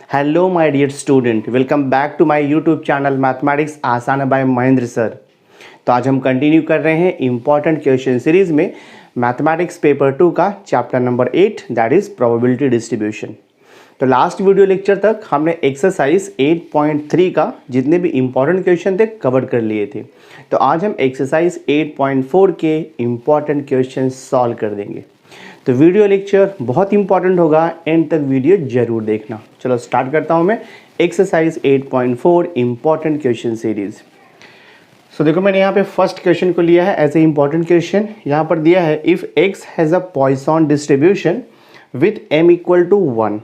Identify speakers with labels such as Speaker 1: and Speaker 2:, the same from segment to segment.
Speaker 1: Hello my dear student, welcome back to my YouTube channel mathematics आसान by Mahendra sir. तो आज हम continue कर रहे हैं इम्पॉर्टेंट क्वेश्चन सीरीज में मैथमेटिक्स पेपर 2 का chapter number 8 that is probability distribution. तो लास्ट वीडियो लेक्चर तक हमने एक्सरसाइज 8.3 का जितने भी इम्पॉर्टेंट क्वेश्चन थे कवर कर लिए थे। तो आज हम एक्सरसाइज 8.4 के इम्पॉर्टेंट क्वेश्चन सॉल्व कर देंगे। तो वीडियो लेक्चर बहुत इंपॉर्टेंट होगा, एंड तक वीडियो जरूर देखना। चलो स्टार्ट करता हूं मैं एक्सरसाइज 8.4 इंपॉर्टेंट क्वेश्चन सीरीज। सो देखो मैंने यहाँ पे फर्स्ट क्वेश्चन को लिया है एज ए इंपॉर्टेंट क्वेश्चन। यहाँ पर दिया है if x has a Poisson distribution with m equal to 1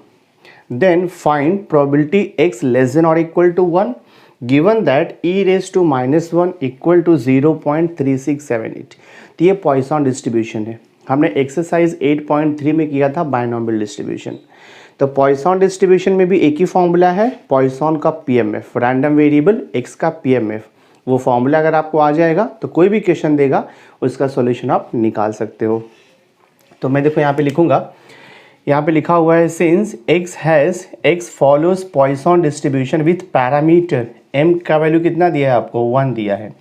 Speaker 1: then find probability x less than और equal to 1 given that e raise to -1 equal to 0.3678। तो ये पॉइसन डिस्ट्रीब्यूशन है। हमने exercise 8.3 में किया था बायनॉमियल डिस्ट्रीब्यूशन। तो पॉइसन डिस्ट्रीब्यूशन में भी एक ही फॉर्मूला है, पॉइसन का पीएमएफ, रैंडम वेरिएबल एक्स का पीएमएफ। वो फॉर्मूला अगर आपको आ जाएगा तो कोई भी क्वेश्चन देगा उसका सॉल्यूशन आप निकाल सकते हो। तो मैं देखो यहाँ पे लिखूंगा, यहाँ पे लिखा हुआ है since x follows Poisson distribution with parameter m का वैल्यू कितना दिया है आपको, 1 दिया है।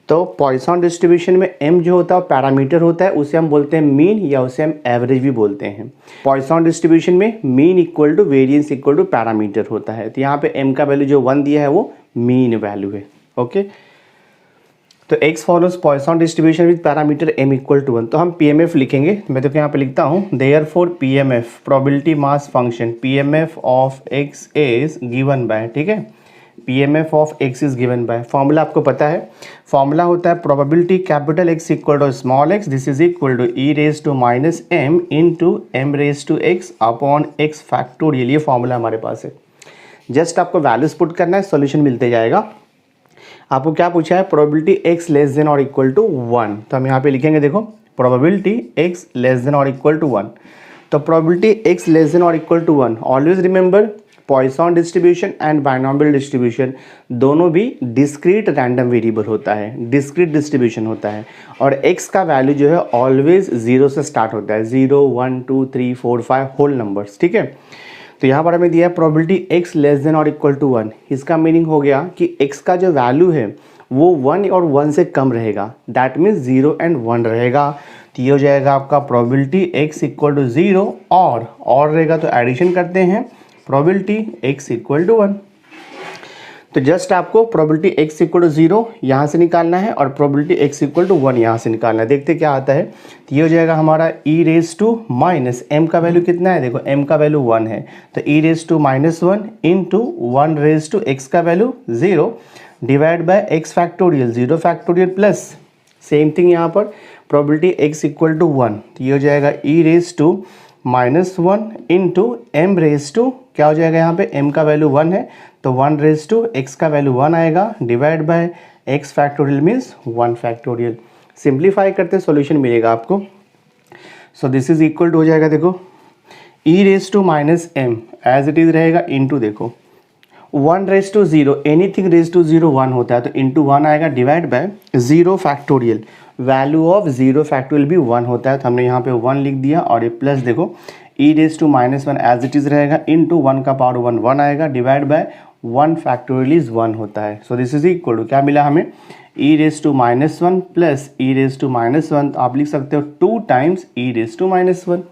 Speaker 1: तो पॉइसन डिस्ट्रीब्यूशन में m जो होता है पैरामीटर होता है, उसे हम बोलते हैं मीन या उसे हम एवरेज भी बोलते हैं। पॉइसन डिस्ट्रीब्यूशन में mean equal to variance equal to parameter होता है। तो यहाँ पे m का वैल्यू जो 1 दिया है वो मीन वैल्यू है। ओके, तो x follows Poisson distribution with parameter m equal to 1। तो हम pmf लिखेंगे। मैं तो यहाँ पे लिखता हूँ therefore pmf probability mass function pmf of x is given by, ठीक है, pmf of x is given by, formula आपको पता है, फॉर्मूला होता है probability capital X equal to small x, this is equal to e raise to minus m into m raise to x upon x factorial. ये formula हमारे पास है। Just आपको वैल्यूज पुट करना है, सॉल्यूशन मिलते जाएगा। आपको क्या पूछा है, प्रोबेबिलिटी x लेस देन और इक्वल टू 1। तो हम यहाँ पे लिखेंगे, देखो प्रोबेबिलिटी x लेस देन और इक्वल टू 1। तो प्रोबेबिलिटी x लेस देन और equal to 1, always remember Poisson distribution and binomial distribution दोनों भी डिस्क्रीट रैंडम वेरिएबल होता है, डिस्क्रीट डिस्ट्रीब्यूशन होता है। और x का वैल्यू जो है ऑलवेज 0 से स्टार्ट होता है, 0 1 2 3 4 5 होल नंबर्स, ठीक है। तो यहाँ पर हमें दिया है प्रोबेबिलिटी x लेस देन और इक्वल टू 1। इसका मीनिंग हो गया कि x का जो वैल्यू है वो 1 और 1 से कम रहेगा, दैट मीन्स 0 एंड 1 रहेगा। तो ये हो जाएगा आपका प्रोबेबिलिटी x इक्वल टू 0 और रहेगा तो एडिशन करते हैं प्रोबेबिलिटी x इक्वल टू 1। तो जस्ट आपको प्रोबेबिलिटी x इक्वल टू 0 यहाँ से निकालना है और प्रोबेबिलिटी x इक्वल टू 1 यहाँ से निकालना है। देखते क्या आता है। तो ये हो जाएगा हमारा e raise to minus m का वैल्यू कितना है, देखो m का वैल्यू 1 है, तो e raise to minus 1 into 1 raise to x का value 0 divide by x factorial, 0 factorial plus same thing यहाँ पर प्रोबेबिलिटी x इक्वल टू 1। तो ये हो जाएगा e raise to -1 into m raise to, क्या हो जाएगा यहाँ पे m का वैल्यू 1 है तो 1 रेज टू x का वैल्यू 1 आएगा divide by x factorial means 1 factorial. Simplify करते सॉल्यूशन मिलेगा आपको। So this is equal to हो जाएगा, देखो e raise to minus m as it is रहेगा इंटू, देखो 1 raise to 0, anything raise to 0 1 होता है तो इंटू 1 आएगा divide by 0 factorial, value of 0 factorial भी 1 होता है तो हमने यहाँ पे 1 लिख दिया और ये प्लस देखो e raise to -1 as it is रहेगा इंटू 1 का पावर 1 1 आएगा डिवाइड बाय 1 फैक्टोरियल इज 1 होता है। So this is equal to क्या मिला हमें, e raise to -1 plus e raise to -1, तो आप लिख सकते हो 2 times e raise to -1।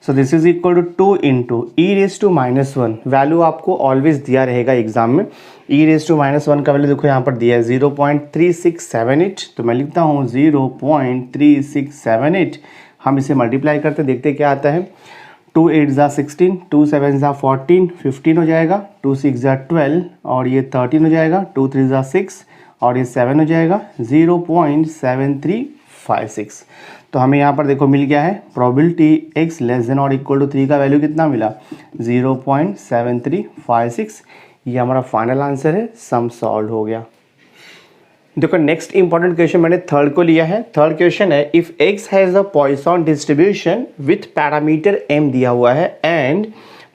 Speaker 1: So this is equal to 2 into e raise to -1, value आपको ऑलवेज दिया रहेगा एग्जाम में। e रेज टू -1 का वैल्यू देखो यहाँ पर दिया है 0.3678, तो मैं लिखता हूँ 0.3678। हम इसे मल्टीप्लाई करते देखते क्या आता है। 2 8 ज़ा 16, 2 7 ज़ा 14, 15 हो जाएगा, 2 6 ज़ा 12 और ये 13 हो जाएगा, 2 3 ज़ा 6 और ये 7 हो जाएगा, 0.7356। तो हमें यहाँ पर देखो मिल गया है प्रोबेबिलिटी x लेस देन और इक्वल टू 3 का वैल्यू कितना मिला, 0.7356। ये हमारा फाइनल आंसर है, सम सॉल्व हो गया। देखो नेक्स्ट इंपॉर्टेंट क्वेश्चन मैंने थर्ड को लिया है। थर्ड क्वेश्चन है if x has a Poisson distribution with parameter m दिया हुआ है and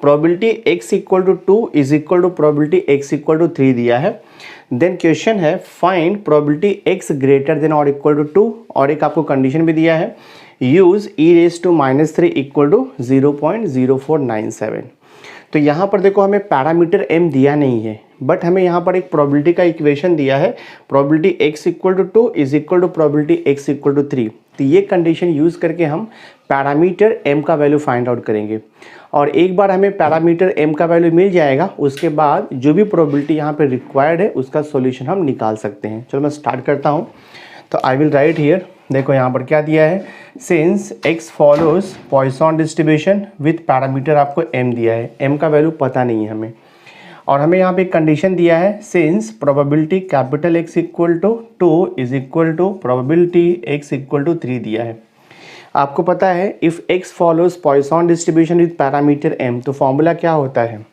Speaker 1: probability x equal to 2 is equal to probability x equal to 3 दिया है, देन क्वेश्चन है find probability x greater than और इक्वल टू 2 और एक आपको कंडीशन भी दिया है use e raise to -3 equal to 0.0497। तो यहाँ पर देखो हमें पैरामीटर m दिया नहीं है, बट हमें यहाँ पर एक प्रोबेबिलिटी का इक्वेशन दिया है, probability x equal to 2 is equal to probability x equal to 3। तो ये कंडीशन यूज़ करके हम पैरामीटर m का वैल्यू फाइंड आउट करेंगे। और एक बार हमें पैरामीटर m का वैल्यू मिल जाएगा, उसके बाद जो भी प्रोबेबिलिटी यहाँ पे रिक्वायर्ड है उसका सॉल्यूशन हम निकाल सकते हैं। चलो मैं स्टार्ट करता हूँ। तो आई विल राइट हियर, देखो यहाँ पर क्या दिया है, since x follows Poisson distribution with parameter आपको m दिया है, m का वैल्यू पता नहीं है हमें। और हमें यहाँ पे एक कंडीशन दिया है, since probability capital X equal to 2 is equal to probability x equal to 3 दिया है। आपको पता है if x follows Poisson distribution with parameter m, तो फॉर्मूला क्या होता है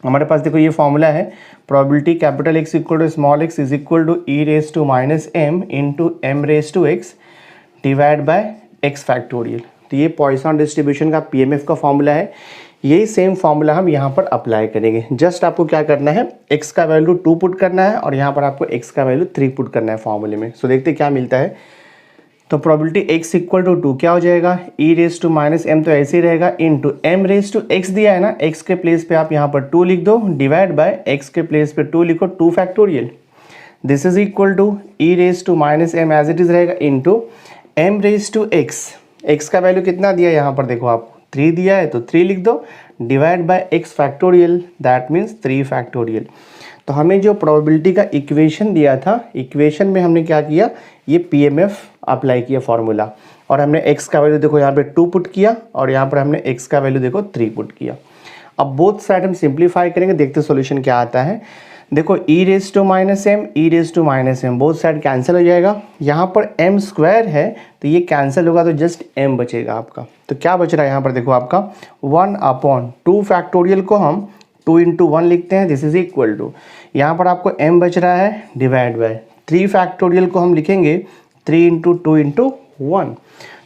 Speaker 1: हमारे पास, देखो ये फॉर्मूला है, probability capital X equal to small x is equal to e raise to minus m into m raise to x divide by x factorial. तो ये पॉइसन डिस्ट्रीब्यूशन का PMF का फॉर्मूला है। यही सेम फॉर्मूला हम यहाँ पर अप्लाई करेंगे। जस्ट आपको क्या करना है, x का वैल्यू 2 पुट करना है और यहाँ पर आपको x का वैल्यू 3 पुट करना है फॉर्मूले में। सो देखते क्या मिलता है। तो प्रोबेबिलिटी x इक्वल टू 2 क्या हो जाएगा, e raise to minus m तो ऐसे ही रहेगा, into m raise to x दिया है ना, x के प्लेस पे आप यहाँ पर 2 लिख दो, डिवाइड बाय x के प्लेस पे 2 लिखो, 2 factorial. This is equal to e raise to minus m as it is रहेगा, into m raise to x का वैल्यू कितना दिया है यहाँ पर देखो आपको 3 दिया है, तो 3 लिख दो, divide by x factorial, that means 3 factorial. तो हमें जो प्रोबेबिलिटी का इक्वेशन दिया था, इक्वेशन में हमने क्या किया, ये PMF अप्लाई किया फॉर्मूला, और हमने x का वैल्यू देखो यहाँ पे 2 पुट किया और यहाँ पर हमने x का वैल्यू देखो 3 पुट किया। अब बोथ साइड हम सिंप्लीफाई करेंगे, देखते सॉल्यूशन क्या आता है। देखो e raise to minus m, e raise to minus m, both side cancel हो जाएगा। यहाँ पर m स्क्वायर है तो ये कैंसिल होगा, तो जस्ट m बचेगा आपका। तो क्या बच रहा है यहाँ पर देखो आपका 1/2 फैक्टोरियल को हम 2 इंटू 1 लिखते हैं, दिस इज इक्वल टू, यहाँ पर आपको m बच रहा है, डिवाइड बाय 3 फैक्टोरियल को हम लिखेंगे 3 इंटू 2 इंटू 1।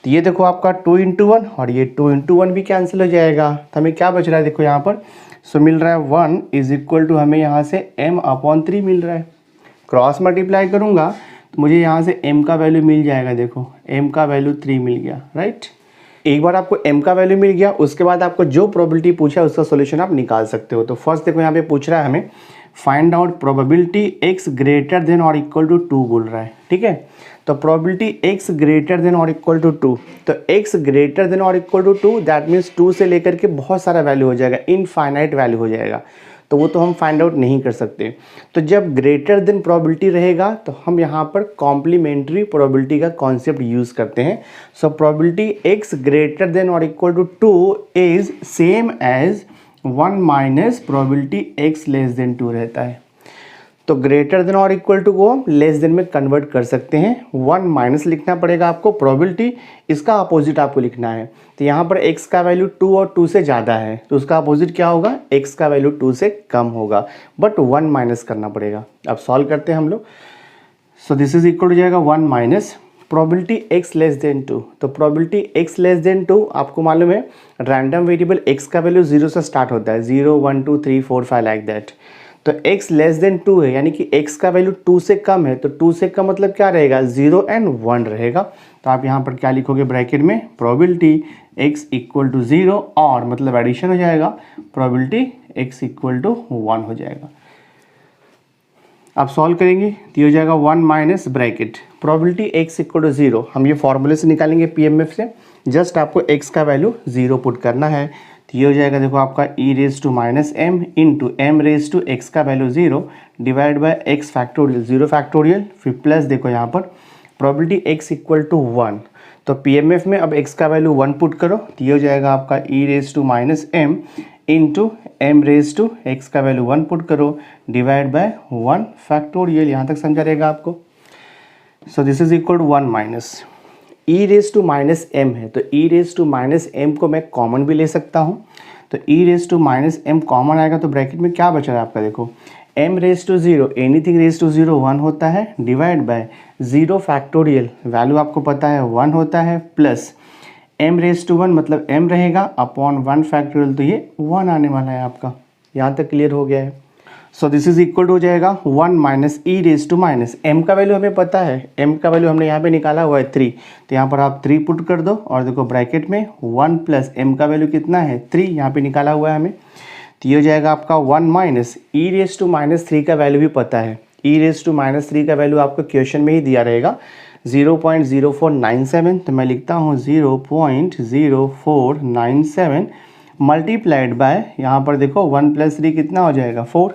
Speaker 1: तो ये देखो आपका 2 इंटू 1 और ये 2 इंटू 1 भी कैंसिल हो जाएगा। तो हमें क्या बच रहा है देखो यहाँ पर, सो मिल रहा है 1 इज इक्वल टू, हमें यहाँ से m/3 मिल रहा है। क्रॉस मल्टीप्लाई करूँगा तो मुझे यहाँ से m का वैल्यू मिल जाएगा, देखो m का वैल्यू 3 मिल गया, राइट। एक बार आपको m का वैल्यू मिल गया, उसके बाद आपको जो प्रोबेबिलिटी पूछा है उसका सॉल्यूशन आप निकाल सकते हो। तो फर्स्ट देखो यहाँ पे पूछ रहा है हमें find out probability x greater than और इक्वल टू 2 बोल रहा है, ठीक है। तो प्रोबेबिलिटी x ग्रेटर देन और इक्वल टू 2, तो x ग्रेटर देन और इक्वल टू 2 दैट मीन्स 2 से लेकर के बहुत सारा वैल्यू हो जाएगा, इनफाइनाइट वैल्यू हो जाएगा, तो वो तो हम फाइंड आउट नहीं कर सकते। तो जब ग्रेटर देन प्रोबेबिलिटी रहेगा तो हम यहाँ पर कॉम्प्लीमेंट्री प्रोबेबिलिटी का कॉन्सेप्ट यूज़ करते हैं। So probability x greater than और equal to 2 is same as 1 minus probability x less than 2 रहता है। तो ग्रेटर देन और इक्वल टू को हम लेस देन में कन्वर्ट कर सकते हैं, 1 माइनस लिखना पड़ेगा आपको, प्रोबेबिलिटी इसका अपोजिट आपको लिखना है। तो यहाँ पर x का वैल्यू 2 और 2 से ज़्यादा है, तो उसका अपोजिट क्या होगा, x का वैल्यू 2 से कम होगा, बट 1 माइनस करना पड़ेगा। अब सॉल्व करते हैं हम लोग। सो दिस इज इक्वल हो जाएगा 1 minus probability x less than 2। तो प्रोबेबिलिटी x लेस देन 2 आपको मालूम है रैंडम वेरिएबल x का वैल्यू 0 से स्टार्ट होता है, 0 1 2 3 4 5 लाइक दैट। तो x लेस देन 2 है, यानी कि x का वैल्यू 2 से कम है, तो 2 से कम मतलब क्या रहेगा, 0 एंड 1 रहेगा। तो आप यहाँ पर क्या लिखोगे ब्रैकेट में, प्रोबेबिलिटी x इक्वल टू 0 और मतलब एडिशन हो जाएगा, प्रोबेबिलिटी x इक्वल टू 1 हो जाएगा। आप सॉल्व करेंगे तो ये हो जाएगा 1 minus bracket probability x equal to 0, हम ये फॉर्मूले से निकालेंगे PMF से। जस्ट आपको x का वैल्यू 0 पुट करना है, तो ये हो जाएगा देखो आपका e raise to minus m into m raise to x का value 0 divide by x factorial, 0 factorial, फिर प्लस देखो यहाँ पर प्रोबेबिलिटी x इक्वल टू 1। तो PMF में अब x का वैल्यू 1 पुट करो, तो ये हो जाएगा आपका e raise to minus m into m raise to x का वैल्यू 1 पुट करो, डिवाइड बाय 1 फैक्टोरियल। यहाँ तक समझा रहेगा आपको। So this is equal to 1 minus e raise to minus m है, तो e raise to minus m को मैं कॉमन भी ले सकता हूँ। तो e raise to minus m common आएगा, तो ब्रैकेट में क्या बच रहा है आपका देखो, m raise to 0, anything raise to 0 1 होता है, डिवाइड बाय 0 फैक्टोरियल, वैल्यू आपको पता है 1 होता है, प्लस m रेज टू 1 मतलब m रहेगा अपॉन 1 फैक्टोरियल, तो ये 1 आने वाला है आपका। यहाँ तक क्लियर हो गया है। So this is equal to हो जाएगा 1 minus e raise to minus m का वैल्यू हमें पता है, m का वैल्यू हमने यहाँ पे निकाला हुआ है 3, तो यहाँ पर आप 3 पुट कर दो और देखो ब्रैकेट में 1 प्लस m का वैल्यू कितना है 3, यहाँ पे निकाला हुआ है हमें। तो ये हो जाएगा आपका 1 minus e raise to minus 3 का वैल्यू भी पता है, ई रेस टू माइनस 3 का वैल्यू आपको क्वेश्चन में ही दिया रहेगा 0.0497। तो मैं लिखता हूँ 0.0497 मल्टीप्लाइड बाय, यहाँ पर देखो 1 + 3 कितना हो जाएगा 4।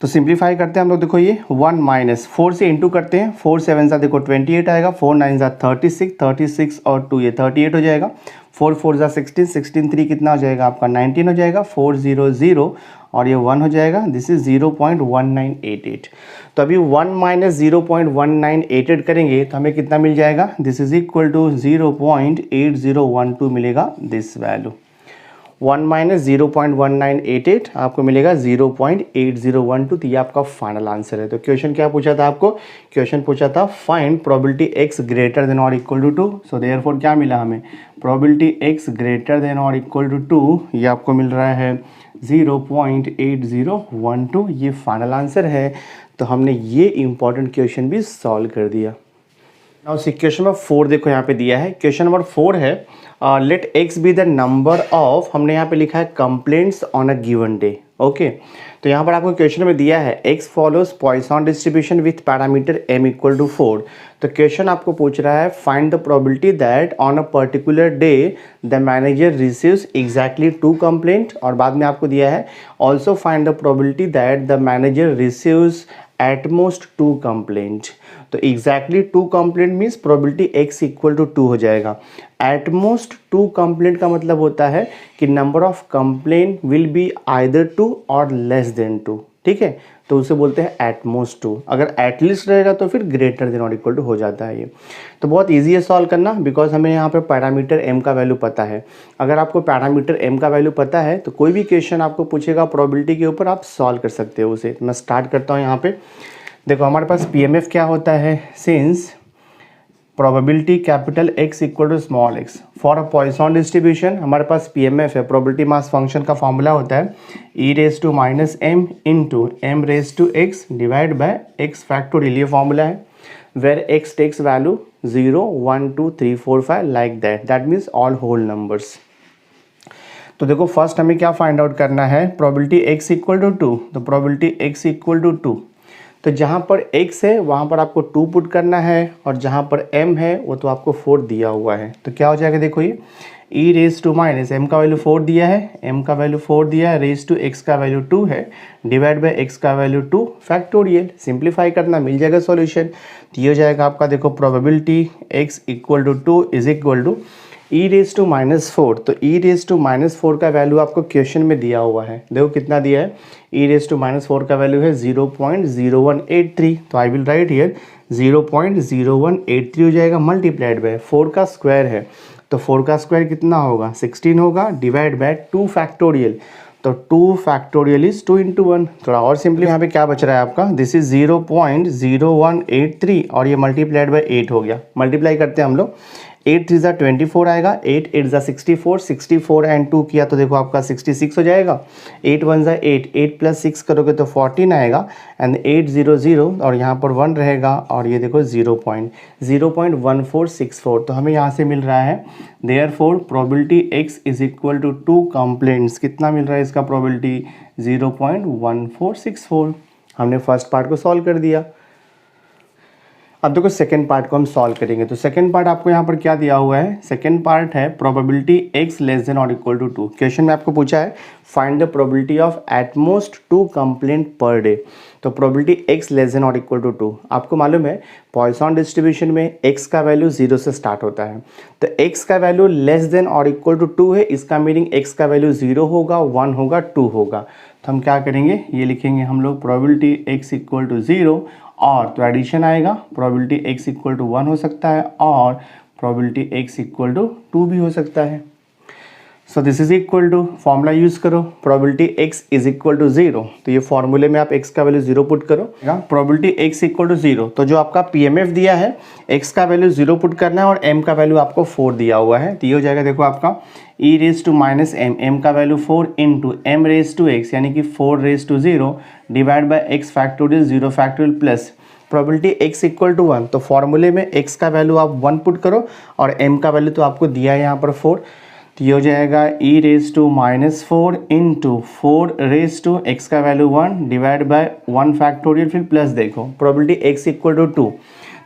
Speaker 1: तो सिंप्लीफाई करते हैं हम लोग, देखो ये 1 माइनस 4 से इंटू करते हैं, 4 7 सा देखो 28 आएगा, 4 9 सा 36, 36 और 2 ये 38 हो जाएगा, 4 4 सा 16, 16 3 कितना हो जाएगा आपका 19 हो जाएगा, 400 और ये 1 हो जाएगा, दिस इज 0.1988। तो अभी 1 माइनस 0.1988 करेंगे तो हमें कितना मिल जाएगा, दिस इज इक्वल टू 0.8012 मिलेगा दिस वैल्यू। 1 माइनस 0.1988 आपको मिलेगा 0.8012। तो ये आपका फाइनल आंसर है। तो क्वेश्चन क्या पूछा था आपको, क्वेश्चन पूछा था find probability x greater than और इक्वल टू 2। सो देयरफॉर क्या मिला हमें, प्रोबेबिलिटी x ग्रेटर देन और इक्वल टू 2 ये आपको मिल रहा है 0.8012। ये फाइनल आंसर है। तो हमने ये इंपॉर्टेंट क्वेश्चन भी सॉल्व कर दिया। नाउ क्वेश्चन नंबर 4 देखो यहाँ पे दिया है, क्वेश्चन नंबर 4 है let x be the number of, हमने यहाँ पे लिखा है complaints on a given day. Okay, तो यहाँ पर आपको क्वेश्चन में दिया है x follows Poisson distribution with parameter m equal to 4। तो क्वेश्चन आपको पूछ रहा है find the probability that on a particular day the manager receives exactly 2 complaint, और बाद में आपको दिया है also find the probability that the manager receives at most 2 complaint. तो exactly 2 complaint means probability x equal to 2 हो जाएगा। Eight most 2 complaint का मतलब होता है कि number of complaint will be either 2 और लेस देन 2, ठीक है, तो उसे बोलते हैं एट मोस्ट 2। अगर एटलीस्ट रहेगा तो फिर ग्रेटर देन और इक्वल टू हो जाता है ये। तो बहुत ईजी है सॉल्व करना, बिकॉज हमें यहाँ पे पैरामीटर m का वैल्यू पता है। अगर आपको पैरामीटर m का वैल्यू पता है तो कोई भी क्वेश्चन आपको पूछेगा प्रोबेबिलिटी के ऊपर, आप सॉल्व कर सकते हो उसे। मैं स्टार्ट करता हूँ यहाँ पे। देखो हमारे पास PMF क्या होता है, since probability capital X equal to small x for a Poisson distribution, हमारे पास PMF है, प्रोबेबिलिटी मास फंक्शन का फॉर्मूला होता है e raise to minus m into m raise to x divide by x factorial, ये formula है, where x takes value 0 1 2 3 4 5 like that means all whole numbers. तो देखो फर्स्ट हमें क्या फाइंड आउट करना है, प्रोबेबिलिटी x इक्वल टू 2। तो probability x equal to 2, तो जहाँ पर x है वहाँ पर आपको 2 पुट करना है, और जहाँ पर m है वो तो आपको 4 दिया हुआ है। तो क्या हो जाएगा, देखो ये e raise to minus m का वैल्यू 4 दिया है, m का वैल्यू 4 दिया है, रेस टू x का वैल्यू 2 है, डिवाइड बाय x का वैल्यू 2 फैक्टोरियल। सिंप्लीफाई करना मिल जाएगा सॉल्यूशन। तो ये हो जाएगा आपका, देखो probability x equal to 2 is equal to e raise to minus 4। तो e रेस टू माइनस 4 का वैल्यू आपको क्वेश्चन में दिया हुआ है, देखो कितना दिया है, e रेस टू माइनस 4 का वैल्यू है 0.0183। तो आई विल राइट हियर 0.0183 हो जाएगा, मल्टीप्लाइड बाय 4 का स्क्वायर है, तो 4 का स्क्वायर कितना होगा 16 होगा, डिवाइड बाय 2 फैक्टोरियल। तो 2 फैक्टोरियल इज 2 इंटू 1। थोड़ा और सिंपली यहाँ पे क्या बच रहा है आपका, दिस इज 0.0183 और ये मल्टीप्लाइड बाय 8 हो गया। मल्टीप्लाई करते हैं हम लोग, 8 3 24 आएगा, 8 8 64, 64 एंड 2 किया तो देखो आपका 66 हो जाएगा, 8 1 8, 8 + 6 करोगे तो 14 आएगा, एंड 800 और यहाँ पर 1 रहेगा, और ये देखो 0.1464। तो हमें यहाँ से मिल रहा है therefore probability x is equal to 2 complaints, कितना मिल रहा है इसका प्रोबेबिलिटी 0.1464। हमने फर्स्ट पार्ट को सॉल्व कर दिया। अब देखो सेकंड पार्ट को हम सॉल्व करेंगे। तो सेकंड पार्ट आपको यहाँ पर क्या दिया हुआ है, सेकंड पार्ट है प्रोबेबिलिटी x लेस देन और इक्वल टू 2। क्वेश्चन में आपको पूछा है find the probability of eight most 2 complaint per day. तो प्रोबेबिलिटी x लेस देन और इक्वल टू 2, आपको मालूम है पॉइसन डिस्ट्रीब्यूशन में x का वैल्यू 0 से स्टार्ट होता है, तो x का वैल्यू लेस देन और इक्वल टू 2 है, इसका मीनिंग x का वैल्यू 0 होगा, 1 होगा, 2 होगा। तो हम क्या करेंगे, ये लिखेंगे हम लोग प्रोबेबिलिटी x इक्वल टू 0, और तो एडिशन आएगा, प्रोबेबिलिटी x इक्वल टू 1 हो सकता है और प्रोबेबिलिटी x इक्वल टू 2 भी हो सकता है। So this is equal to, formula use करो, probability x is equal to 0। तो ये फॉर्मूले में आप x का वैल्यू 0 पुट करो, प्रोबेबिलिटी x इक्वल टू 0। तो जो आपका PMF दिया है x का वैल्यू 0 पुट करना है और m का वैल्यू आपको 4 दिया हुआ है। तो ये हो जाएगा देखो आपका e raise to minus m का value 4 into m raise to x यानी कि 4 raise to 0 divide by x factorial 0 factorial plus probability x equal to 1। तो फॉर्मूले में x का वैल्यू आप 1 पुट करो और m का वैल्यू तो आपको दिया है यहाँ पर 4। तो ये हो जाएगा e raise to -4 into 4 raise to x का वैल्यू 1 डिवाइड बाय 1 फैक्टोरियल, फिर प्लस देखो प्रोबेबिलिटी एक्स इक्वल टू 2,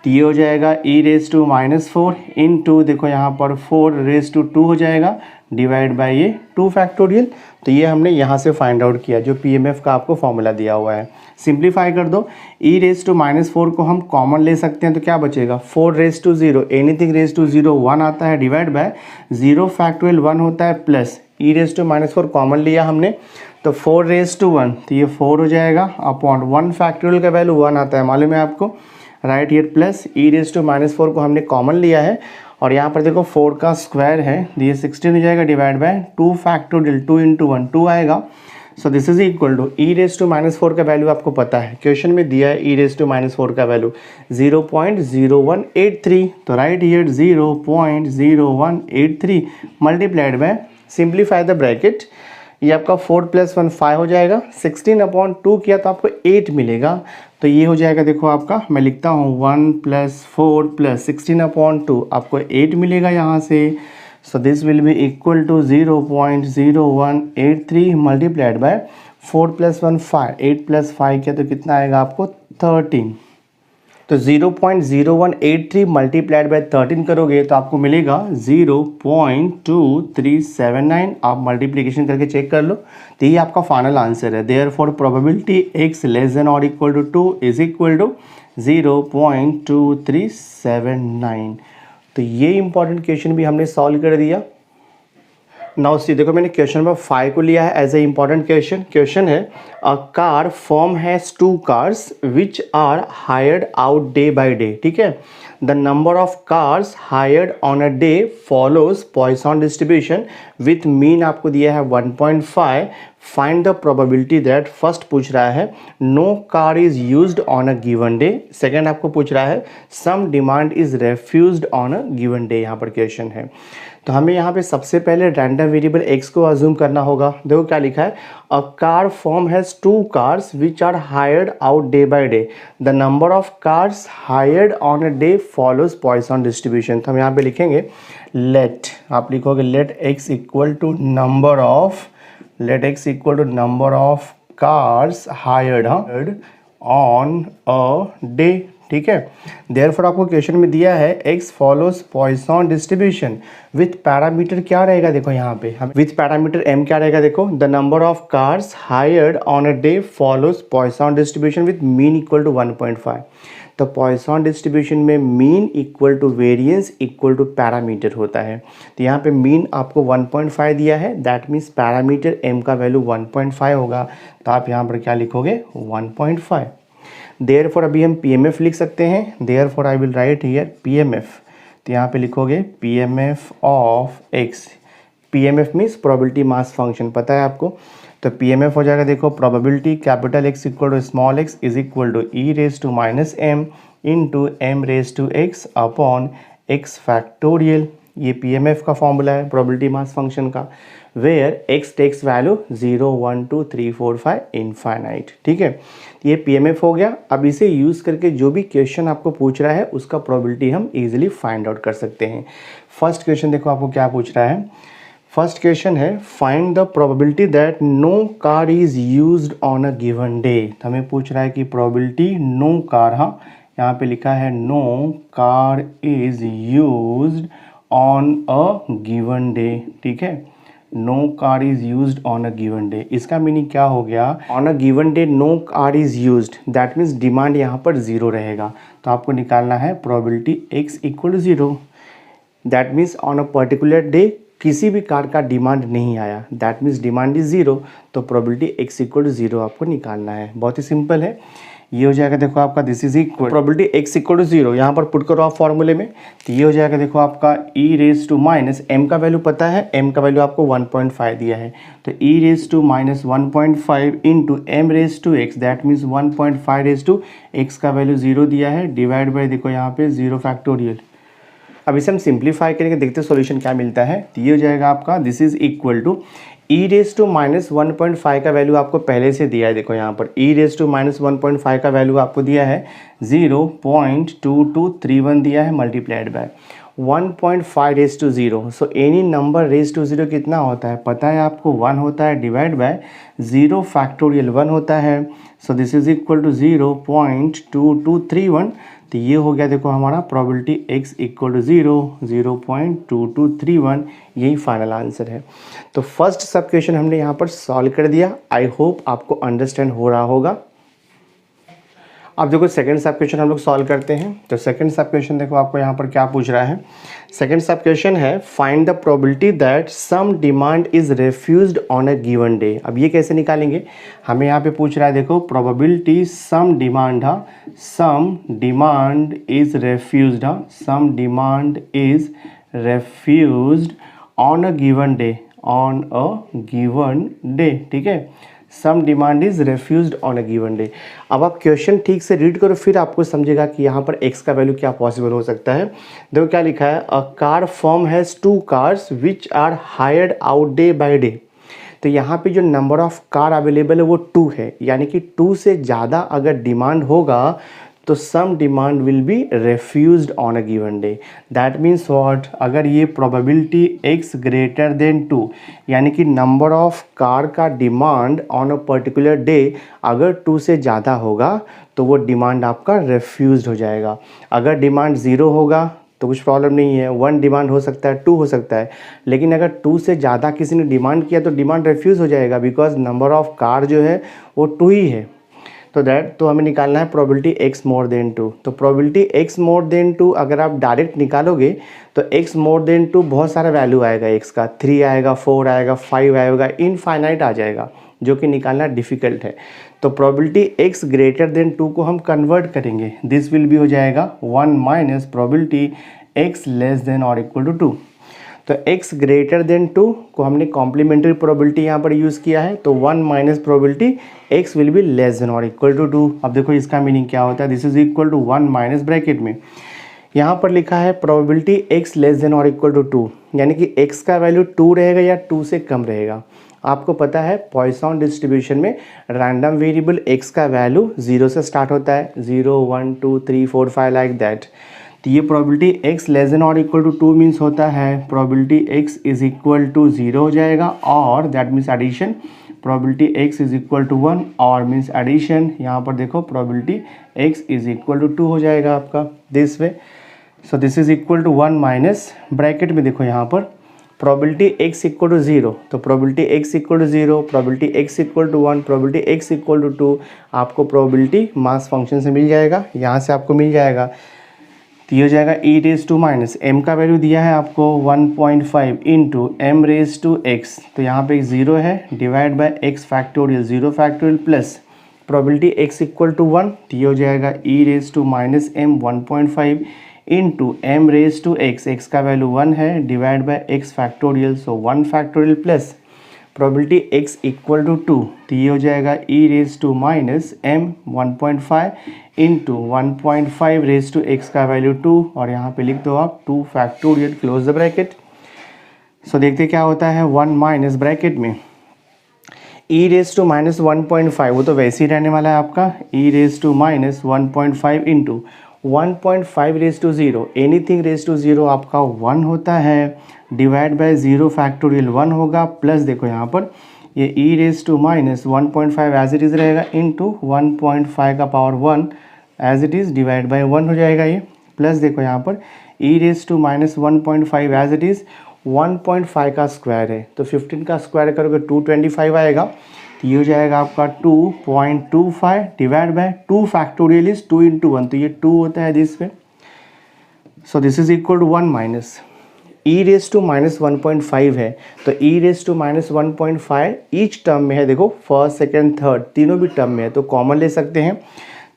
Speaker 1: तो ये हो जाएगा ई रेज टू -4 इंटू देखो यहाँ पर 4 रेज टू 2 हो जाएगा डिवाइड बाय ये 2 फैक्टोरियल। तो ये हमने यहाँ से फाइंड आउट किया जो पीएमएफ का आपको फॉर्मूला दिया हुआ है। सिंप्लीफाई कर दो, ई रेज टू -4 को हम कॉमन ले सकते हैं तो क्या बचेगा 4 raise to 0, anything raise to 0 1 आता है डिवाइड बाय 0 फैक्टोरियल 1 होता है plus e raise to -4 common लिया हमने तो 4 रेज टू 1, तो ये 4 हो जाएगा अपॉन 1 फैक्टोरियल का वैल्यू 1 आता है मालूम है आपको, right here plus e raise to -4 को हमने कॉमन लिया है और यहाँ पर देखो 4 का स्क्वायर है तो ये 16 हो जाएगा डिवाइड बाय 2 फैक्टोरियल 2 इंटू 1 2 आएगा। So this is equal to e raise to -4 का वैल्यू आपको पता है, क्वेश्चन में दिया है ई रेज टू -4 का वैल्यू 0.0183, तो right here 0.0183 multiplied bye, simplify the bracket, ये आपका 4 + 1 5 हो जाएगा, 16/2 किया तो आपको 8 मिलेगा, तो ये हो जाएगा देखो आपका, मैं लिखता हूँ 1 + 4 + 16/2 आपको 8 मिलेगा यहाँ से। So this will be equal to 0.0183 multiplied by 4 + 1 5, 8 + 5 किया तो कितना आएगा आपको 13, तो 0.0183 मल्टीप्लाइड बाय 13 करोगे तो आपको मिलेगा 0.2379, आप मल्टीप्लिकेशन करके चेक कर लो, तो ये आपका फाइनल आंसर है। Therefore probability x less than और equal to 2 is equal to 0.2379। तो ये इंपॉर्टेंट क्वेश्चन भी हमने सॉल्व कर दिया। नाउ सी देखो मैंने क्वेश्चन नंबर 5 को लिया है एज ए इंपॉर्टेंट क्वेश्चन है a car firm has 2 cars which are hired out day by day, ठीक है, the number of cars hired on a day follows Poisson distribution with mean आपको दिया है 1.5, find the probability that, first पूछ रहा है no car is used on a given day, second आपको पूछ रहा है some demand is refused on a given day, यहाँ पर क्वेश्चन है। तो हमें यहाँ पे सबसे पहले रैंडम वेरिएबल x को अज्यूम करना होगा। देखो क्या लिखा है, a car firm has 2 cars which are hired out day by day, the number of cars hired on a day follows Poisson distribution. तो हम यहाँ पे लिखेंगे लेट, आप लिखोगे let x equal to number of cars hired on a day, ठीक है। Therefore आपको क्वेश्चन में दिया है x follows Poisson distribution with parameter क्या रहेगा, देखो यहाँ पे हम विथ पैरामीटर m क्या रहेगा, देखो the number of cars hired on a day follows Poisson distribution with mean equal to 1.5। तो पॉइसन डिस्ट्रीब्यूशन में mean equal to variance equal to parameter होता है, तो यहाँ पे मीन आपको 1.5 दिया है, दैट मीन्स पैरामीटर m का वैल्यू 1.5 होगा, तो आप यहाँ पर क्या लिखोगे 1.5। देयरफॉर अभी हम पीएमएफ लिख सकते हैं, therefore I will write here PMF, तो यहाँ पे लिखोगे PMF of X, PMF means probability mass function पता है आपको, तो पीएमएफ हो जाएगा देखो probability capital X equal to small X is equal to e raise to -m into m raise to x upon x factorial, ये PMF का formula है प्रोबेबिलिटी मास फंक्शन का, where x takes value 0 1 2 3 4 5 infinite, ठीक है। ये PMF हो गया। अब इसे यूज़ करके जो भी क्वेश्चन आपको पूछ रहा है उसका प्रोबेबिलिटी हम इजीली फाइंड आउट कर सकते हैं। फर्स्ट क्वेश्चन देखो आपको क्या पूछ रहा है, फर्स्ट क्वेश्चन है find the probability that no car is used on a given day, हमें पूछ रहा है कि प्रोबेबिलिटी नो कार, हाँ यहाँ पे लिखा है no car is used on a given day, ठीक है, no car is used on a given day, इसका मीनिंग क्या हो गया, on a given day no car is used, that means demand यहाँ पर 0 रहेगा, तो आपको निकालना है probability x equal to 0, that means on a particular day किसी भी कार का डिमांड नहीं आया, दैट मीन्स डिमांड इज 0, तो प्रोबेबिलिटी x इक्वल टू 0 आपको निकालना है। बहुत ही सिंपल है, ये हो जाएगा देखो आपका this is equal probability x equal to 0, यहाँ पर पुट करो आप फॉर्मूले में, तो ये हो जाएगा देखो आपका e raise to minus m का वैल्यू पता है, m का वैल्यू आपको 1.5 दिया है, तो e raise to minus 1.5 into m raise to x, that means 1.5 raise to x का वैल्यू 0 दिया है डिवाइड बाई देखो यहाँ पे 0 फैक्टोरियल। अब इसे हम सिंप्लीफाई करेंगे, देखते हैं सॉल्यूशन क्या मिलता है, तो ये हो जाएगा आपका this is equal to e raise to minus 1.5 का वैल्यू आपको पहले से दिया है, देखो यहाँ पर ई रेज टू माइनस 1.5 का वैल्यू आपको दिया है 0.2231 दिया है multiplied by 1.5 raise to 0। So any number raise to 0 कितना होता है पता है आपको, 1 होता है, डिवाइड बाय 0 फैक्टोरियल 1 होता है। So this is equal to 0.2231। तो ये हो गया देखो हमारा प्रोबेबिलिटी x इक्वल टू 0.2231, यही फाइनल आंसर है। तो फर्स्ट सब क्वेश्चन हमने यहाँ पर सॉल्व कर दिया। आई होप आपको अंडरस्टैंड हो रहा होगा। अब देखो सेकंड सब क्वेश्चन हम लोग सॉल्व करते हैं। तो सेकंड सब क्वेश्चन देखो आपको यहाँ पर क्या पूछ रहा है। सेकंड सब क्वेश्चन है find the probability that some demand is refused on a given day. अब ये कैसे निकालेंगे, हमें यहाँ पे पूछ रहा है देखो probability some demand, some demand is refused, some demand is refused on a given day, on a given day, ठीक है। Some demand is refused on a given day. अब आप क्वेश्चन ठीक से रीड करो, फिर आपको समझेगा कि यहाँ पर x का वैल्यू क्या पॉसिबल हो सकता है। देखो क्या लिखा है, a car firm has 2 cars which are hired out day by day. तो यहाँ पे जो नंबर ऑफ कार अवेलेबल है वो 2 है, यानी कि 2 से ज़्यादा अगर डिमांड होगा तो some demand will be refused on a given day. That means what, अगर ये प्रोबेबिलिटी x ग्रेटर देन 2, यानी कि नंबर ऑफ कार का demand on a particular day अगर 2 से ज़्यादा होगा तो वो डिमांड आपका रिफ्यूज्ड हो जाएगा। अगर डिमांड 0 होगा तो कुछ प्रॉब्लम नहीं है, 1 डिमांड हो सकता है, 2 हो सकता है, लेकिन अगर 2 से ज़्यादा किसी ने डिमांड किया तो डिमांड रिफ्यूज़ हो जाएगा, बिकॉज नंबर ऑफ कार जो है वो 2 ही है। तो हमें निकालना है प्रोबेबिलिटी x मोर देन 2। तो प्रोबेबिलिटी x मोर देन 2 अगर आप डायरेक्ट निकालोगे तो x मोर देन 2 बहुत सारा वैल्यू आएगा, x का 3 आएगा, 4 आएगा, 5 आएगा, इनफाइनाइट आ जाएगा, जो कि निकालना डिफ़िकल्ट है। तो प्रोबेबिलिटी x ग्रेटर देन 2 को हम कन्वर्ट करेंगे, दिस विल भी हो जाएगा 1 minus probability x less than और इक्वल टू 2। तो x ग्रेटर देन 2 को हमने कॉम्प्लीमेंट्री प्रोबेबिलिटी यहाँ पर यूज़ किया है, तो 1 minus probability x will be less than और इक्वल टू 2। अब देखो इसका मीनिंग क्या होता है, this is equal to 1 minus bracket में यहाँ पर लिखा है प्रोबेबिलिटी x लेस देन और इक्वल टू 2, यानी कि x का वैल्यू 2 रहेगा या 2 से कम रहेगा। आपको पता है पॉइसन डिस्ट्रीब्यूशन में रैंडम वेरिएबल x का वैल्यू 0 से स्टार्ट होता है, 0 1 2 3 4 5 लाइक दैट। तो ये प्रोबेबिलिटी x लेस देन और इक्वल टू 2 मीन्स होता है probability x is equal to 0 हो जाएगा, और that means addition probability x is equal to 1 और मीन्स एडिशन, यहाँ पर देखो probability x is equal to 2 हो जाएगा आपका this way. So this is equal to 1 minus bracket में देखो यहाँ पर प्रोबेबिलिटी x इक्वल टू 0, तो probability x equal to 0, probability x equal to 1, probability x equal to 2, आपको प्रोबेबिलिटी मास फंक्शन से मिल जाएगा, यहाँ से आपको मिल जाएगा। तो ये हो जाएगा e raise to minus m का वैल्यू दिया है आपको 1.5 into m raise to x, तो यहाँ पे 0 है, divide by x factorial 0 factorial plus probability x equal to 1, तो ये हो जाएगा e raise to minus m 1.5 into m raise to x का वैल्यू 1 है, divide by x factorial, so 1 factorial plus probability x equal to 2, तो ये हो जाएगा e raise to minus m 1.5 into 1.5 raise to x का value 2, और यहाँ पे लिख दो आप 2 factorial, close the bracket. So देखते क्या होता है, 1 माइनस ब्रैकेट में e रेज टू माइनस 1.5, वो तो वैसे ही रहने वाला है आपका, e raise to minus 1.5 into 1.5 raise to 0, anything raise to 0 आपका 1 होता है, डिवाइड बाय 0 फैक्टोरियल 1 होगा, प्लस देखो यहाँ पर ये e raise to minus 1.5 as it is रहेगा, इंटू 1.5 का power 1 as it is, divide by 1 हो जाएगा ये, प्लस देखो यहाँ पर e raise to minus 1.5 as it is, 1.5 का स्क्वायर है, तो 15 का स्क्वायर करोगे 225 आएगा, तो ये हो जाएगा आपका 2.25 divide by 2 factorial is 2 into 1, तो ये 2 होता है दिस पे। So this is equal to 1 minus e raise to minus 1.5 है, तो e raise to minus 1.5 each term में है, देखो फर्स्ट सेकेंड थर्ड तीनों भी टर्म में है, तो कॉमन ले सकते हैं।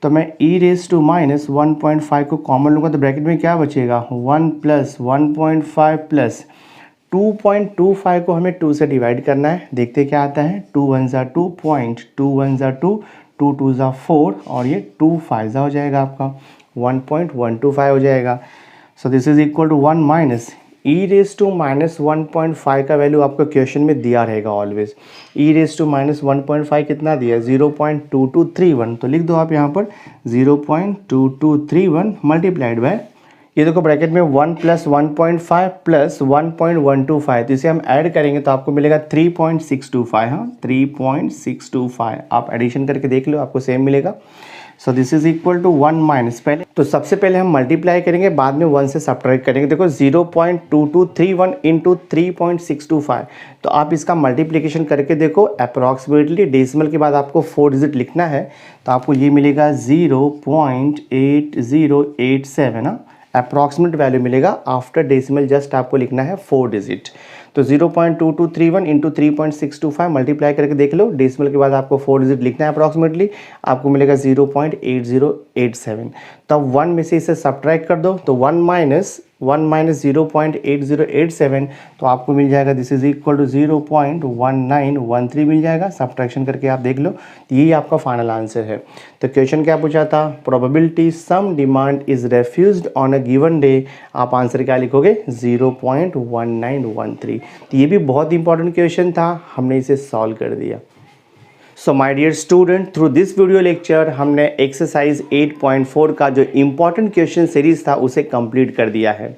Speaker 1: तो मैं e रेज टू माइनस 1.5 को कॉमन लूँगा तो ब्रैकेट में क्या बचेगा, 1 प्लस 1.5 प्लस 2.25 को हमें 2 से डिवाइड करना है, देखते क्या आता है, 2 1 ज़ा 2, 2 1 ज़ा 2, 2 2 ज़ा 4, और ये 2 5 ज़ा हो जाएगा आपका 1.125 हो जाएगा। So this is equal to 1 minus e raise to minus 1.5 का वैल्यू आपको क्वेश्चन में दिया रहेगा always, e raise to minus 1.5 कितना दिया है, 0.2231, तो लिख दो आप यहाँ पर 0.2231 मल्टीप्लाइड बाय ये देखो ब्रैकेट में 1 + 1.5 + 1.125, तो इसे हम ऐड करेंगे तो आपको मिलेगा 3.625। हाँ 3.625, आप एडिशन करके देख लो, आपको सेम मिलेगा। So this is equal to 1 minus, पहले तो सबसे पहले हम मल्टीप्लाई करेंगे, बाद में 1 से सब्ट्रैक्ट करेंगे। देखो 0.2231 इंटू 3.625, तो आप इसका मल्टीप्लिकेशन करके देखो, अप्रॉक्सीमेटली डेसिमल के बाद आपको 4 डिजिट लिखना है, तो आपको ये मिलेगा 0.8087 ना, अप्रॉक्सीमेट वैल्यू मिलेगा। आफ्टर डेसिमल जस्ट आपको लिखना है 4 डिजिट। तो 0.2231 इंटू 3.625 मल्टीप्लाई करके देख लो, डेसिमल के बाद आपको 4 डिजिट लिखना है अप्रॉक्सीमेटली, आपको मिलेगा 0.8087। तब 1 में से इसे सब्ट्रैक्ट कर दो, तो 1 माइनस 0.8087, तो आपको मिल जाएगा दिस इज इक्वल टू 0.1913 मिल जाएगा। सब्ट्रैक्शन करके आप देख लो, तो यही आपका फाइनल आंसर है। तो क्वेश्चन क्या पूछा था, probability some demand is refused on a given day, आप आंसर क्या लिखोगे 0.1913। तो ये भी बहुत इंपॉर्टेंट क्वेश्चन था, हमने इसे सॉल्व कर दिया। So my dear student, through this video lecture हमने एक्सरसाइज 8.4 का जो इम्पॉर्टेंट क्वेश्चन सीरीज था उसे कंप्लीट कर दिया है।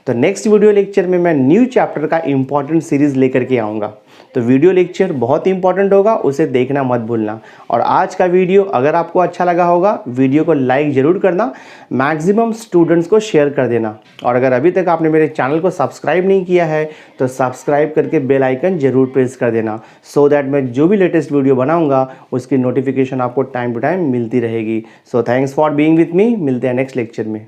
Speaker 1: तो नेक्स्ट वीडियो लेक्चर में मैं न्यू चैप्टर का इम्पॉर्टेंट सीरीज लेकर के आऊँगा। तो वीडियो लेक्चर बहुत इंपॉर्टेंट होगा, उसे देखना मत भूलना। और आज का वीडियो अगर आपको अच्छा लगा होगा, वीडियो को लाइक ज़रूर करना, मैक्सिमम स्टूडेंट्स को शेयर कर देना। और अगर अभी तक आपने मेरे चैनल को सब्सक्राइब नहीं किया है तो सब्सक्राइब करके बेल आइकन जरूर प्रेस कर देना, सो दैट मैं जो भी लेटेस्ट वीडियो बनाऊंगा उसकी नोटिफिकेशन आपको टाइम टू टाइम मिलती रहेगी। So thanks for being with me, मिलते हैं नेक्स्ट लेक्चर में।